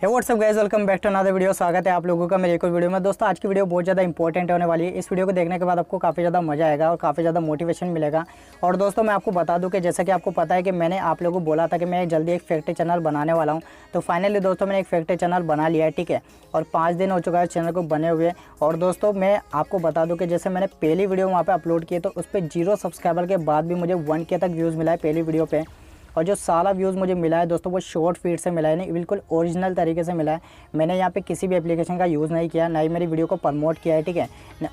Hey what's up guys, welcome back to another video. स्वागत है आप लोगों का मेरे एक और वीडियो में। दोस्तों आज की वीडियो बहुत ज़्यादा इंपॉर्टेंट होने वाली है। इस वीडियो को देखने के बाद आपको काफ़ी ज़्यादा मज़ा आएगा और काफ़ी ज़्यादा मोटिवेशन मिलेगा। और दोस्तों मैं आपको बता दूं कि जैसा कि आपको पता है कि मैंने आप लोगों को बोला था कि मैं जल्दी एक फैक्ट्री चैनल बनाने वाला हूँ। तो फाइनली दोस्तों मैंने एक फैक्ट्री चैनल बना लिया है, ठीक है। और 5 दिन हो चुका है चैनल को बने हुए। और दोस्तों मैं आपको बता दूँ कि जैसे मैंने पहली वीडियो वहाँ पर अपलोड की तो उस पर 0 सब्सक्राइबर के बाद भी मुझे 1K तक व्यूज़ मिला है पहली वीडियो पर। और जो सारा व्यूज़ मुझे मिला है दोस्तों वो शॉर्ट फीड से मिला है, नहीं बिल्कुल ओरिजिनल तरीके से मिला है। मैंने यहाँ पे किसी भी एप्लीकेशन का यूज़ नहीं किया, ना ही मेरी वीडियो को प्रमोट किया है, ठीक है।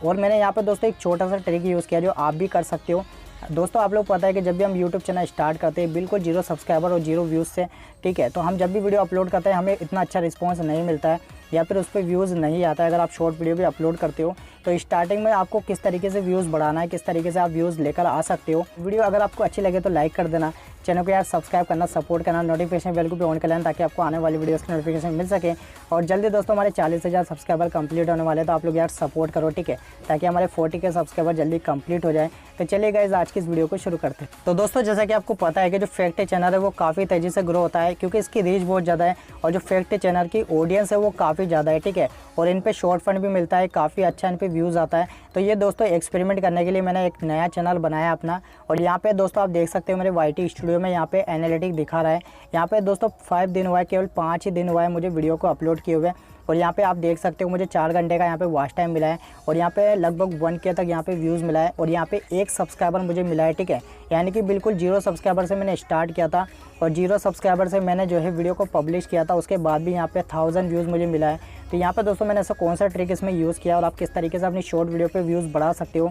और मैंने यहाँ पे दोस्तों एक छोटा सा ट्रिक यूज़ किया जो आप भी कर सकते हो। दोस्तों आप लोग पता है कि जब भी हम यूट्यूब चैनल स्टार्ट करते हैं बिल्कुल 0 सब्सक्राइबर और 0 व्यूज़ से, ठीक है, तो हम जब भी वीडियो अपलोड करते हैं हमें इतना अच्छा रिस्पांस नहीं मिलता है या फिर उस पर व्यूज़ नहीं आता है। अगर आप शॉर्ट वीडियो भी अपलोड करते हो तो स्टार्टिंग में आपको किस तरीके से व्यूज़ बढ़ाना है, किस तरीके से आप व्यूज़ लेकर आ सकते हो। वीडियो अगर आपको अच्छी लगे तो लाइक कर देना, चैनल को यार सब्सक्राइब करना, सपोर्ट करना, नोटिफिकेशन बेल को भी ऑन कर लेना ताकि आपको आने वाली वीडियोस की नोटिफिकेशन मिल सके। और जल्दी दोस्तों हमारे 40,000 सब्सक्राइबर कंप्लीट होने वाले हैं, तो आप लोग यार सपोर्ट करो, ठीक है, ताकि हमारे 40K सब्सक्राइबर जल्दी कंप्लीट हो जाए। तो चलिए गाइस आज की इस वीडियो को शुरू करते हैं। तो दोस्तों जैसा कि आपको पता है कि जो फैक्ट्री चैनल है वो काफ़ी तेज़ी से ग्रो होता है क्योंकि इसकी रीच बहुत ज़्यादा है और जो फैक्ट्री चैनल की ऑडियंस है वो काफ़ी ज़्यादा है, ठीक है। और इन पे शॉर्ट फंड भी मिलता है, काफ़ी अच्छा इन पे व्यूज़ आता है। तो ये दोस्तों एक्सपेरिमेंट करने के लिए मैंने एक नया चैनल बनाया अपना। और यहाँ पे दोस्तों आप देख सकते हो मेरे YT स्टूडियो में यहाँ पे एनालिटिक दिखा रहा है। यहाँ पे दोस्तों 5 दिन हुआ है, केवल 5 ही दिन हुआ है मुझे वीडियो को अपलोड किए हुए। और यहाँ पे आप देख सकते हो मुझे 4 घंटे का यहाँ पे वॉच टाइम मिला है और यहाँ पे लगभग 1K तक यहाँ पे व्यूज़ मिला है और यहाँ पे 1 सब्सक्राइबर मुझे मिला है, ठीक है। यानी कि बिल्कुल 0 सब्सक्राइबर से मैंने स्टार्ट किया था और 0 सब्सक्राइबर से मैंने जो है वीडियो को पब्लिश किया था, उसके बाद भी यहाँ पे 1000 व्यूज़ मुझे मिला है। तो यहाँ पे दोस्तों मैंने ऐसा कौन सा ट्रिक इसमें यूज़ किया और आप किस तरीके से अपनी शॉर्ट वीडियो पे व्यूज़ बढ़ा सकते हो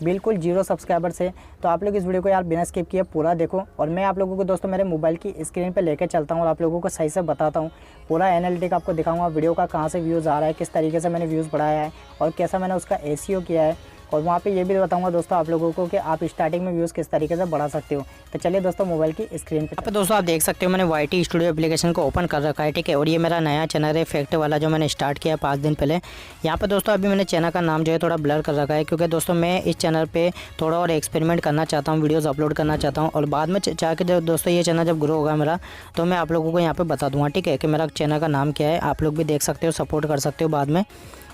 बिल्कुल 0 सब्सक्राइबर से। तो आप लोग इस वीडियो को यार बिना स्किप किए पूरा देखो और मैं आप लोगों को दोस्तों मेरे मोबाइल की स्क्रीन पे लेकर चलता हूँ और आप लोगों को सही से बताता हूँ। पूरा एनालिटिक आपको दिखाऊंगा वीडियो का कहाँ से व्यूज़ आ रहा है, किस तरीके से मैंने व्यूज़ बढ़ाया है और कैसा मैंने उसका SEO किया है। और वहाँ पे ये भी बताऊंगा दोस्तों आप लोगों को कि आप स्टार्टिंग में व्यूज़ किस तरीके से बढ़ा सकते हो। तो चलिए दोस्तों मोबाइल की स्क्रीन पे दोस्तों आप देख सकते हो मैंने YT स्टूडियो एप्लीकेशन को ओपन कर रखा है, ठीक है। और ये मेरा नया चैनल है फैक्ट वाला जो मैंने स्टार्ट किया 5 दिन पहले। यहाँ पे दोस्तों अभी मैंने चैनल का नाम जो है थोड़ा ब्लर कर रखा है क्योंकि दोस्तों मैं इस चैनल पर थोड़ा और एक्सपेरिमेंट करना चाहता हूँ, वीडियोज़ अपलोड करना चाहता हूँ और बाद में चाह के जब दोस्तों ये चैनल जब ग्रो होगा मेरा तो मैं आप लोगों को यहाँ पर बता दूँगा, ठीक है, कि मेरा चैनल का नाम क्या है। आप लोग भी देख सकते हो, सपोर्ट कर सकते हो बाद में।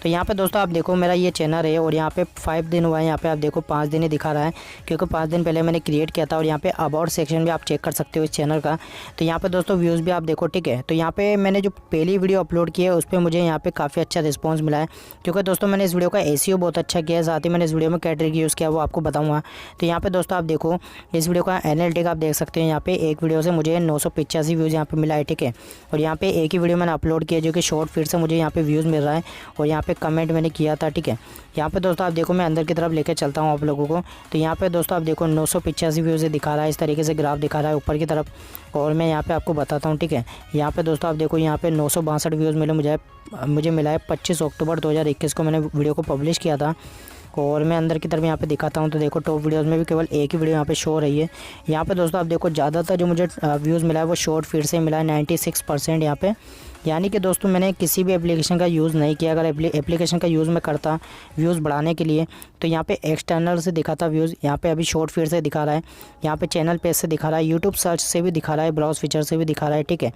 तो यहाँ पे दोस्तों आप देखो मेरा ये चैनल है और यहाँ पे 5 दिन हुआ है। यहाँ पे आप देखो 5 दिन ही दिखा रहा है क्योंकि 5 दिन पहले मैंने क्रिएट किया था। और यहाँ पे अबाउट सेक्शन भी आप चेक कर सकते हो इस चैनल का। तो यहाँ पे दोस्तों व्यूज़ भी आप देखो, ठीक है। तो यहाँ पे मैंने जो पहली वीडियो अपलोड की है उस पर मुझे यहाँ पे काफ़ी अच्छा रिस्पॉन्स मिला है क्योंकि दोस्तों मैंने इस वीडियो का SEO बहुत अच्छा किया है। साथ ही मैंने इस वीडियो में क्या ट्रिक यूज़ किया वो आपको बताऊँगा। तो यहाँ पर दोस्तों आप देखो इस वीडियो का एनालिटिक आप देख सकते हैं। यहाँ पे एक वीडियो से मुझे 985 व्यूज़ यहाँ पे मिला है, ठीक है। और यहाँ पे एक ही वीडियो मैंने अपलोड किया जो कि शॉर्ट फीड से मुझे यहाँ पे व्यूज़ मिल रहा है और यहाँ पे कमेंट मैंने किया था, ठीक है। यहाँ पे दोस्तों आप देखो मैं अंदर की तरफ लेकर चलता हूँ आप लोगों को। तो यहाँ पे दोस्तों आप देखो 985 व्यूज़ दिखा रहा है, इस तरीके से ग्राफ दिखा रहा है ऊपर की तरफ। और मैं यहाँ पे आपको बताता हूँ, ठीक है। यहाँ पे दोस्तों आप देखो यहाँ पे 962 व्यूज़ मुझे मिला है 25 अक्टूबर 2021 को मैंने वीडियो को पब्लिश किया था। और मैं अंदर की तरफ यहाँ पे दिखाता हूँ तो देखो टॉप वीडियोस में भी केवल एक ही वीडियो यहाँ पे शो हो रही है। यहाँ पे दोस्तों आप देखो ज़्यादातर जो मुझे व्यूज़ मिला है वो शॉर्ट फीड से मिला है 96% यहाँ पे। यानी कि दोस्तों मैंने किसी भी एप्लीकेशन का यूज़ नहीं किया। अगर एप्लीकेशन का यूज़ मैं करता व्यूज़ बढ़ाने के लिए तो यहाँ पे एक्सटर्नल से दिखाता व्यूज़, यहाँ पे अभी शॉर्ट फीड से दिखा रहा है, यहाँ पे चैनल पेज से दिखा रहा है, यूट्यूब सर्च से भी दिखा रहा है, ब्राउज फीचर से भी दिखा रहा है, ठीक है।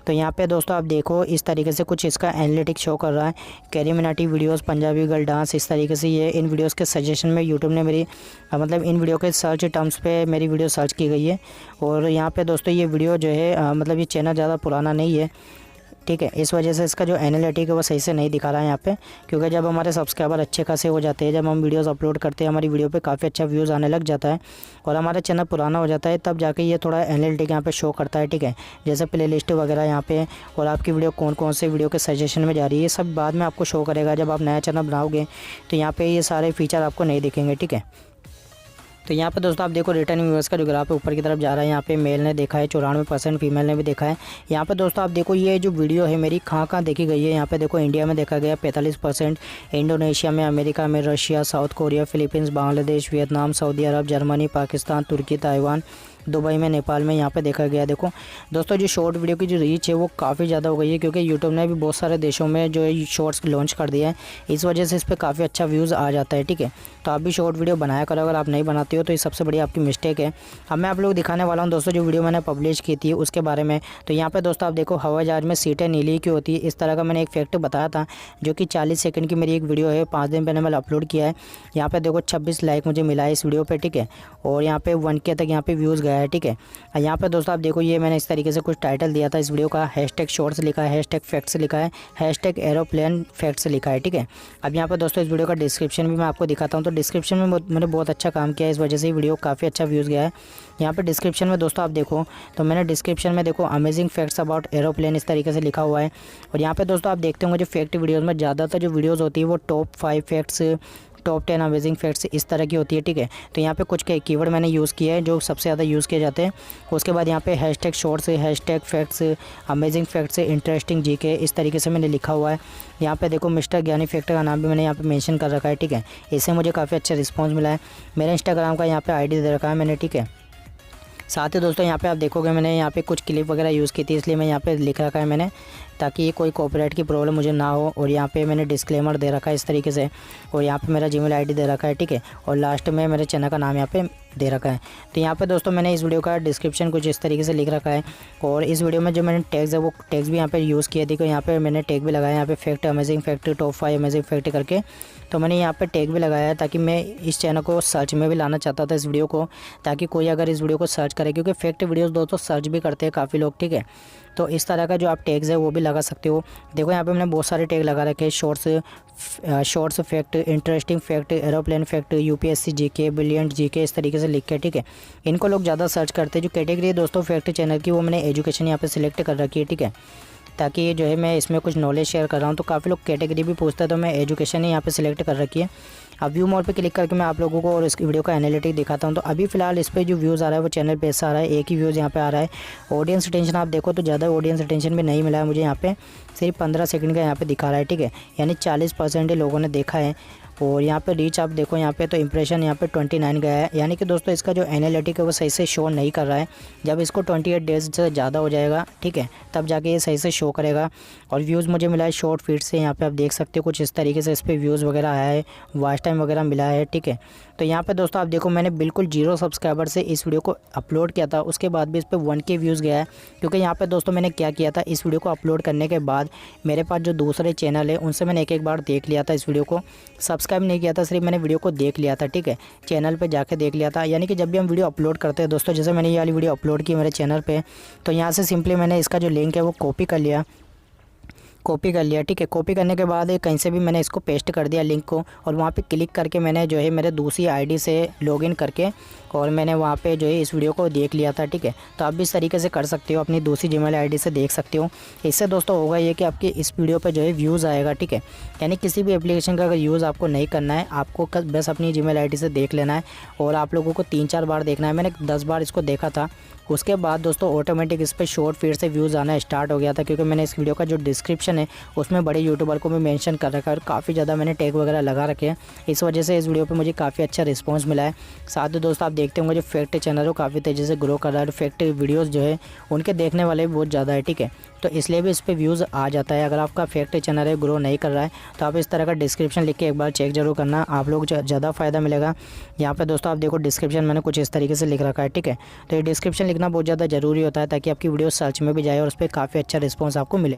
तो यहाँ पे दोस्तों आप देखो इस तरीके से कुछ इसका एनालिटिक्स शो कर रहा है। Carry videos, Punjabi girl dance, इस तरीके से ये इन वीडियोस के सजेशन में यूट्यूब ने मेरी मतलब इन वीडियो के सर्च टर्म्स पे मेरी वीडियो सर्च की गई है। और यहाँ पे दोस्तों ये वीडियो जो है मतलब ये चैनल ज़्यादा पुराना नहीं है, ठीक है। इस वजह से इसका जो एनालिटिक है वो सही से नहीं दिखा रहा है यहाँ पे क्योंकि जब हमारे सब्सक्राइबर अच्छे खासे हो जाते हैं, जब हम वीडियोस अपलोड करते हैं, हमारी वीडियो पे काफ़ी अच्छा व्यूज़ आने लग जाता है और हमारा चैनल पुराना हो जाता है, तब जाके ये थोड़ा एनालिटिक यहाँ पे शो करता है, ठीक है। जैसे प्लेलिस्ट वगैरह यहाँ पे और आपकी वीडियो कौन कौन से वीडियो के सजेशन में जा रही है ये सब बाद में आपको शो करेगा। जब आप नया चैनल बनाओगे तो यहाँ पर ये सारे फीचर आपको नहीं दिखेंगे, ठीक है। तो यहाँ पे दोस्तों आप देखो रिटर्न व्यूअर्स का जो ग्राफ है ऊपर की तरफ जा रहा है। यहाँ पे मेल ने देखा है 94%, फीमेल ने भी देखा है। यहाँ पे दोस्तों आप देखो ये जो वीडियो है मेरी कहाँ देखी गई है। यहाँ पे देखो इंडिया में देखा गया 45%, इंडोनेशिया में, अमेरिका में, Russia, South Korea, Philippines, Bangladesh, Vietnam, Saudi Arab, Germany, Pakistan, तुर्की, ताइवान, दुबई में, नेपाल में यहाँ पे देखा गया। देखो दोस्तों, जो शॉर्ट वीडियो की जो रीच है वो काफ़ी ज़्यादा हो गई है, क्योंकि यूट्यूब ने भी बहुत सारे देशों में जो है शॉर्ट्स लॉन्च कर दिया है। इस वजह से इस पर काफ़ी अच्छा व्यूज़ आ जाता है। ठीक है, तो आप भी शॉर्ट वीडियो बनाया करो। अगर आप नहीं बनाते हो तो ये सबसे बड़ी आपकी मिस्टेक है। अब मैं आप लोग दिखाने वाला हूँ दोस्तों जो वीडियो मैंने पब्लिश की थी उसके बारे में। तो यहाँ पे दोस्तों आप देखो, हवाई जहाज में सीटें नीली क्यों होती है, इस तरह का मैंने एक फैक्ट बताया था, जो कि 40 सेकंड की मेरी एक वीडियो है, 5 दिन पहले मैंने अपलोड किया है। यहाँ पे देखो 26 लाइक मुझे मिला है इस वीडियो पे। ठीक है, और यहाँ पे 1K तक यहाँ पे व्यूज़ गया है। ठीक है, यहाँ पे दोस्तों आप देखो, ये मैंने इस तरीके से कुछ टाइटल दिया था इस वीडियो का, हैशटैग शॉर्ट्स लिखा है, हैशटैग फैक्ट्स लिखा है, हैशटैग एरोप्लेन फैक्ट्स लिखा है। ठीक है, अब यहाँ पे दोस्तों इस वीडियो का डिस्क्रिप्शन भी मैं आपको दिखाता हूँ। तो डिस्क्रिप्शन में मैंने बहुत अच्छा काम किया है, इस वजह से वीडियो काफ़ी अच्छा व्यूज़ गया है। यहाँ पे डिस्क्रिप्शन में दोस्तों आप देखो, तो मैंने डिस्क्रिप्शन में देखो अमेजिंग फैक्ट्स अबाउट एरोप्लेन इस तरीके से लिखा हुआ है। और यहाँ पे दोस्तों आप देखते होंगे जो फैक्ट वीडियोज़ में ज़्यादातर जो वीडियोज़ होती है वो top 5 facts, top 10 amazing facts इस तरह की होती है। ठीक है, तो यहाँ पे कुछ कीवर्ड मैंने यूज़ किया है जो सबसे ज़्यादा यूज़ किए जाते हैं। उसके बाद यहाँ पे hashtag shorts, hashtag facts, amazing facts, interesting GK इस तरीके से मैंने लिखा हुआ है। यहाँ पे देखो मिस्टर ज्ञानी फैक्टर का नाम भी मैंने यहाँ पे मेंशन कर रखा है। ठीक है, इससे मुझे काफ़ी अच्छा रिस्पॉन्स मिला है। मेरे इंस्टाग्राम का यहाँ पे ID दे रखा है मैंने। ठीक है, साथ ही दोस्तों यहाँ पे आप देखोगे मैंने यहाँ पे कुछ क्लिप वगैरह यूज़ की थी, इसलिए मैं यहाँ पे लिख रखा है मैंने, ताकि कोई कॉपीराइट की प्रॉब्लम मुझे ना हो। और यहाँ पे मैंने डिस्क्लेमर दे रखा है इस तरीके से, और यहाँ पे मेरा जीमेल ID दे रखा है। ठीक है, और लास्ट में मेरे चैनल का नाम यहाँ पे दे रखा है। तो यहाँ पे दोस्तों मैंने इस वीडियो का डिस्क्रिप्शन कुछ इस तरीके से लिख रखा है। और इस वीडियो में जो मैंने टैग्स है वो टैग्स भी यहाँ पे यूज़ किए थे, यहाँ पे मैंने टैग भी लगाया यहाँ पे fact, amazing fact, top 5 amazing fact करके। तो मैंने यहाँ पे टैग भी लगाया है, ताकि मैं इस चैनल को सर्च में भी लाना चाहता था इस वीडियो को, ताकि कोई अगर इस वीडियो को सर्च करे, क्योंकि फैक्ट वीडियोज़ दोस्तों सर्च भी करते हैं काफ़ी लोग। ठीक है, तो इस तरह का जो आप टैग्स है वो भी लगा सकते हो। देखो यहाँ पे मैंने बहुत सारे टैग लगा रखे हैं, shorts fact, interesting fact, aeroplane fact, UPSC GK, brilliant GK इस तरीके से लिख के। ठीक है, इनको लोग ज़्यादा सर्च करते हैं। जो कैटेगरी है दोस्तों फैक्ट चैनल की, वो मैंने एजुकेशन यहाँ पे सिलेक्ट कर रखी है। ठीक है, ताकि जो है मैं इसमें कुछ नॉलेज शेयर कर रहा हूँ, तो काफ़ी लोग कैटेगरी भी पूछते हैं, तो मैं एजुकेशन ही यहाँ पे सिलेक्ट कर रखी है। अब व्यू मोड पे क्लिक करके मैं आप लोगों को और इस वीडियो का एनालिटिक दिखाता हूँ। तो अभी फ़िलहाल इस पर जो व्यूज़ आ रहा है वो चैनल पे ऐसा आ रहा है, एक ही व्यूज़ यहाँ पे आ रहा है। ऑडियंस अटेंशन आप देखो तो ज़्यादा ऑडियंस अटेंशन भी नहीं मिला है मुझे, यहाँ पे सिर्फ 15 सेकंड का यहाँ पे दिखा रहा है। ठीक है, यानी 40% लोगों ने देखा है। और यहाँ पे रीच आप देखो यहाँ पे, तो इंप्रेशन यहाँ पे 29 गया है, यानी कि दोस्तों इसका जो एनालिटिक है वो सही से शो नहीं कर रहा है। जब इसको 28 डेज़ से ज़्यादा हो जाएगा, ठीक है, तब जाके ये सही से शो करेगा। और व्यूज़ मुझे मिला है शॉर्ट फीड से, यहाँ पे आप देख सकते हो कुछ इस तरीके से इस पर व्यूज़ वगैरह आया है, वॉच टाइम वगैरह मिला है। ठीक है, तो यहाँ पे दोस्तों आप देखो मैंने बिल्कुल 0 सब्सक्राइबर से इस वीडियो को अपलोड किया था, उसके बाद भी इस पर 1K व्यूज़ गया है। क्योंकि यहाँ पे दोस्तों मैंने क्या किया था, इस वीडियो को अपलोड करने के बाद मेरे पास जो दूसरे चैनल है उनसे मैंने एक बार देख लिया था इस वीडियो को, सब्सक्राइब नहीं किया था, सिर्फ मैंने वीडियो को देख लिया था। ठीक है, चैनल पे जाके देख लिया था। यानी कि जब भी हम वीडियो अपलोड करते हैं दोस्तों, जैसे मैंने ये वाली वीडियो अपलोड की मेरे चैनल पे, तो यहाँ से सिंपली मैंने इसका जो लिंक है वो कॉपी कर लिया। ठीक है, कॉपी करने के बाद कहीं से भी मैंने इसको पेस्ट कर दिया लिंक को, और वहाँ पे क्लिक करके मैंने जो है मेरे दूसरी ID से लॉगिन करके और मैंने वहाँ पे जो है इस वीडियो को देख लिया था। ठीक है, तो आप भी इस तरीके से कर सकते हो, अपनी दूसरी जीमेल ID से देख सकते हो। इससे दोस्तों होगा ये कि आपके इस वीडियो पे जो है व्यूज़ आएगा। ठीक है, यानी किसी भी एप्लीकेशन का अगर यूज़ आपको नहीं करना है, आपको बस अपनी जीमेल ID से देख लेना है, और आप लोगों को 3-4 बार देखना है। मैंने 10 बार इसको देखा था, उसके बाद दोस्तों ऑटोमेटिक इस पर शॉर्ट फीड से व्यूज़ आना स्टार्ट हो गया था, क्योंकि मैंने इस वीडियो का जो डिस्क्रिप्शन है उसमें बड़े यूट्यूबर को भी मेंशन कर रखा है, और काफ़ी ज़्यादा मैंने टैग वगैरह लगा रखे हैं। इस वजह से इस वीडियो पे मुझे काफ़ी अच्छा रिस्पांस मिला है। साथ ही दोस्तों आप देखते होंगे जो फैक्ट चैनल हो काफ़ी तेज़ी से ग्रो कर रहा है, और फैक्ट वीडियोज़ जो है उनके देखने वाले भी बहुत ज़्यादा है। ठीक है, तो इसलिए भी इस पर व्यूज़ आ जाता है। अगर आपका फैक्ट चैनल है ग्रो नहीं कर रहा है, तो आप इस तरह का डिस्क्रिप्शन लिख के एक बार चेक जरूर करना, आप लोग ज़्यादा फ़ायदा मिलेगा। यहाँ पे दोस्तों आप देखो डिस्क्रिप्शन मैंने कुछ इस तरीके से लिख रखा है। ठीक है, तो ये डिस्क्रिप्शन लिखना बहुत ज़्यादा ज़रूरी होता है, ताकि आपकी वीडियो सर्च में भी जाए और उस पर काफ़ी अच्छा रिस्पॉन्स आपको मिले।